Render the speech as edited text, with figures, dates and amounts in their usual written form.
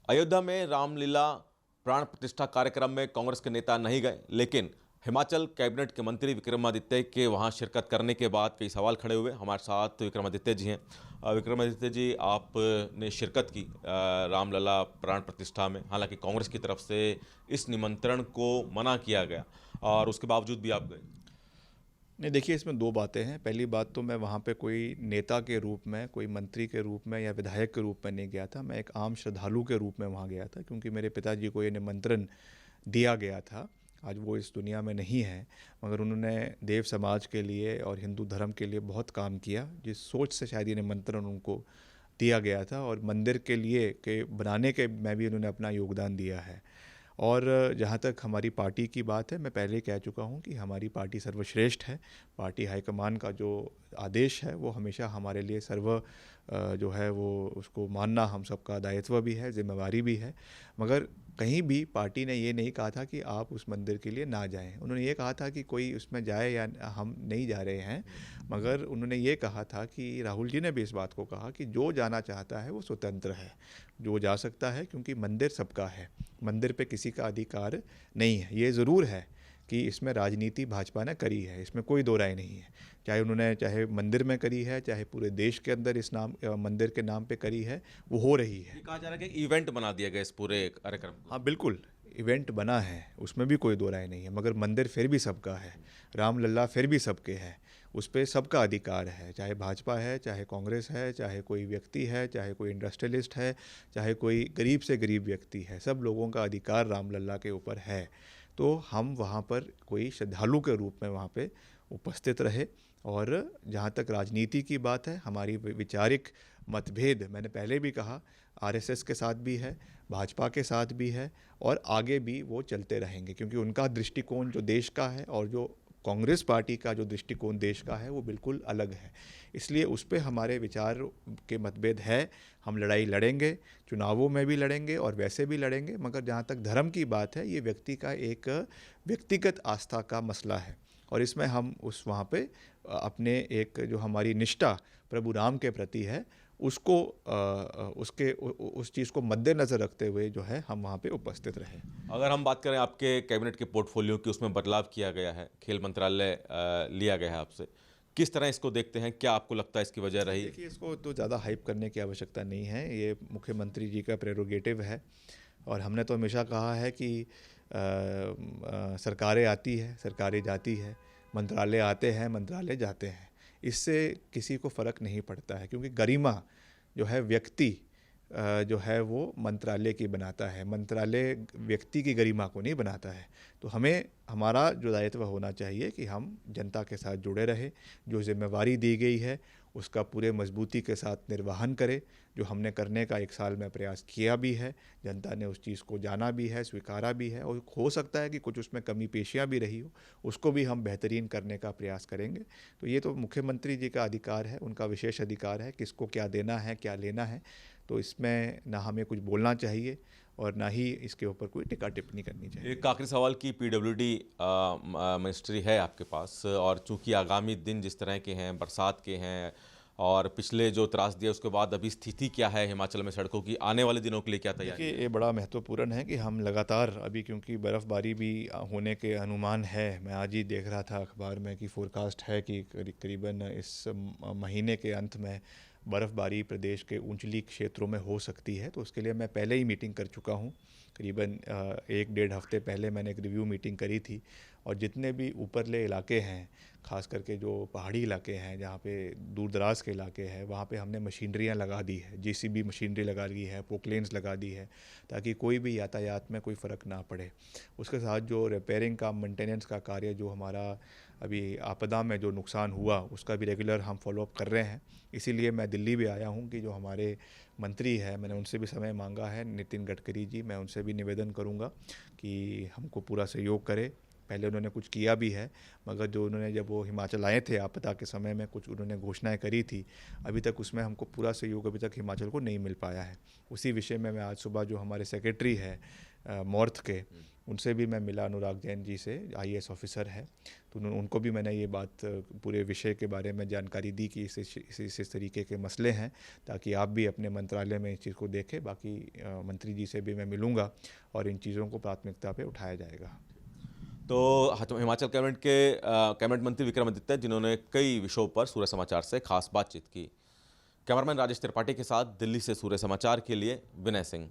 अयोध्या में रामलीला प्राण प्रतिष्ठा कार्यक्रम में कांग्रेस के नेता नहीं गए, लेकिन हिमाचल कैबिनेट के मंत्री विक्रमादित्य के वहां शिरकत करने के बाद कई सवाल खड़े हुए। हमारे साथ विक्रमादित्य जी हैं। विक्रमादित्य जी, आपने शिरकत की रामलला प्राण प्रतिष्ठा में, हालांकि कांग्रेस की तरफ से इस निमंत्रण को मना किया गया और उसके बावजूद भी आप गए। नहीं, देखिए, इसमें दो बातें हैं। पहली बात तो मैं वहाँ पे कोई नेता के रूप में, कोई मंत्री के रूप में या विधायक के रूप में नहीं गया था। मैं एक आम श्रद्धालु के रूप में वहाँ गया था, क्योंकि मेरे पिताजी को ये निमंत्रण दिया गया था। आज वो इस दुनिया में नहीं है, मगर उन्होंने देव समाज के लिए और हिंदू धर्म के लिए बहुत काम किया, जिस सोच से शायद ये निमंत्रण उनको दिया गया था। और मंदिर के लिए के बनाने के में भी उन्होंने अपना योगदान दिया है। और जहाँ तक हमारी पार्टी की बात है, मैं पहले ही कह चुका हूँ कि हमारी पार्टी सर्वश्रेष्ठ है। पार्टी हाईकमान का जो आदेश है वो हमेशा हमारे लिए जो है वो उसको मानना हम सबका दायित्व भी है, जिम्मेवारी भी है। मगर कहीं भी पार्टी ने ये नहीं कहा था कि आप उस मंदिर के लिए ना जाएं। उन्होंने ये कहा था कि कोई उसमें जाए या हम नहीं जा रहे हैं, मगर उन्होंने ये कहा था कि राहुल जी ने भी इस बात को कहा कि जो जाना चाहता है वो स्वतंत्र है, जो जा सकता है, क्योंकि मंदिर सबका है, मंदिर पे किसी का अधिकार नहीं है। ये ज़रूर है कि इसमें राजनीति भाजपा ने करी है, इसमें कोई दो राय नहीं है। चाहे मंदिर में करी है, चाहे पूरे देश के अंदर इस मंदिर के नाम पे करी है, वो हो रही है। ये कहा जा रहा है कि इवेंट बना दिया गया इस पूरे कार्यक्रम को। हाँ, बिल्कुल, इवेंट बना है, उसमें भी कोई दो राय नहीं है। मगर मंदिर फिर भी सबका है, रामलला फिर भी सबके हैं, उस पर सबका अधिकार है। चाहे भाजपा है, चाहे कांग्रेस है, चाहे कोई व्यक्ति है, चाहे कोई इंडस्ट्रियलिस्ट है, चाहे कोई गरीब से गरीब व्यक्ति है, सब लोगों का अधिकार रामलला के ऊपर है। तो हम वहाँ पर कोई श्रद्धालु के रूप में वहाँ पे उपस्थित रहे। और जहाँ तक राजनीति की बात है, हमारी वैचारिक मतभेद, मैंने पहले भी कहा, आरएसएस के साथ भी है, भाजपा के साथ भी है, और आगे भी वो चलते रहेंगे, क्योंकि उनका दृष्टिकोण जो देश का है और जो कांग्रेस पार्टी का जो दृष्टिकोण देश का है वो बिल्कुल अलग है। इसलिए उस पर हमारे विचार के मतभेद है। हम लड़ाई लड़ेंगे, चुनावों में भी लड़ेंगे और वैसे भी लड़ेंगे। मगर जहाँ तक धर्म की बात है, ये व्यक्ति का एक व्यक्तिगत आस्था का मसला है, और इसमें हम उस वहाँ पे अपने एक जो हमारी निष्ठा प्रभु राम के प्रति है, उसको उस चीज़ को मद्देनज़र रखते हुए जो है हम वहाँ पे उपस्थित रहे। अगर हम बात करें आपके कैबिनेट के पोर्टफोलियो की, उसमें बदलाव किया गया है, खेल मंत्रालय लिया गया है आपसे, किस तरह इसको देखते हैं? क्या आपको लगता है इसकी वजह रही? देखिए, इसको तो ज़्यादा हाइप करने की आवश्यकता नहीं है, ये मुख्यमंत्री जी का प्रेरोगेटिव है। और हमने तो हमेशा कहा है कि सरकारें आती है, सरकारें जाती है, मंत्रालय आते हैं, मंत्रालय जाते हैं, इससे किसी को फ़र्क नहीं पड़ता है। क्योंकि गरिमा जो है व्यक्ति जो है वो मंत्रालय की बनाता है, मंत्रालय व्यक्ति की गरिमा को नहीं बनाता है। तो हमें हमारा जो दायित्व होना चाहिए कि हम जनता के साथ जुड़े रहे, जो जिम्मेवारी दी गई है उसका पूरे मजबूती के साथ निर्वहन करें, जो हमने करने का 1 साल में प्रयास किया भी है। जनता ने उस चीज़ को जाना भी है, स्वीकारा भी है, और हो सकता है कि कुछ उसमें कमी पेशियाँ भी रही हो, उसको भी हम बेहतरीन करने का प्रयास करेंगे। तो ये तो मुख्यमंत्री जी का अधिकार है, उनका विशेष अधिकार है किसको क्या देना है, क्या लेना है। तो इसमें ना हमें कुछ बोलना चाहिए और ना ही इसके ऊपर कोई टिक्का टिप्पणी करनी चाहिए। एक आखिरी सवाल की पीडब्ल्यूडी मिनिस्ट्री है आपके पास, और चूंकि आगामी दिन जिस तरह के हैं, बरसात के हैं, और पिछले जो त्रासदी है उसके बाद अभी स्थिति क्या है हिमाचल में सड़कों की, आने वाले दिनों के लिए क्या तैयारी देखिए, है? ये बड़ा महत्वपूर्ण है कि हम लगातार अभी, क्योंकि बर्फ़बारी भी होने के अनुमान है। मैं आज ही देख रहा था अखबार में कि फोरकास्ट है कि करीबन इस महीने के अंत में बर्फ़बारी प्रदेश के ऊंचली क्षेत्रों में हो सकती है। तो उसके लिए मैं पहले ही मीटिंग कर चुका हूँ। करीबन 1 डेढ़ हफ्ते पहले मैंने एक रिव्यू मीटिंग करी थी, और जितने भी ऊपरले इलाके हैं, ख़ास करके जो पहाड़ी इलाके हैं, जहाँ पे दूर दराज के इलाके हैं, वहाँ पे हमने मशीनरियाँ लगा दी है, जेसीबी मशीनरी लगा दी है, पोकलेन्स लगा दी है, ताकि कोई भी यातायात में कोई फ़र्क ना पड़े। उसके साथ जो रिपेयरिंग का, मेंटेनेंस का कार्य, जो हमारा अभी आपदा में जो नुकसान हुआ, उसका भी रेगुलर हम फॉलोअप कर रहे हैं। इसीलिए मैं दिल्ली भी आया हूँ कि जो हमारे मंत्री हैं, मैंने उनसे भी समय मांगा है, नितिन गडकरी जी, मैं उनसे भी निवेदन करूँगा कि हमको पूरा सहयोग करें पहले उन्होंने कुछ किया भी है, मगर जो उन्होंने जब वो हिमाचल आए थे आपदा के समय में कुछ उन्होंने घोषणाएं करी थी, अभी तक उसमें हमको पूरा सहयोग अभी तक हिमाचल को नहीं मिल पाया है। उसी विषय में मैं आज सुबह जो हमारे सेक्रेटरी है मॉर्थ के, उनसे भी मैं मिला, अनुराग जैन जी से, आईएएस ऑफिसर है, तो उनको भी मैंने ये बात पूरे विषय के बारे में जानकारी दी कि इस तरीके के मसले हैं, ताकि आप भी अपने मंत्रालय में इस चीज़ को देखें। बाकी मंत्री जी से भी मैं मिलूँगा और इन चीज़ों को प्राथमिकता पे उठाया जाएगा। तो हिमाचल कैबिनेट मंत्री विक्रमादित्य, जिन्होंने कई विषयों पर सूर्य समाचार से खास बातचीत की। कैमरामैन राजेश त्रिपाठी के साथ दिल्ली से सूर्य समाचार के लिए विनय सिंह।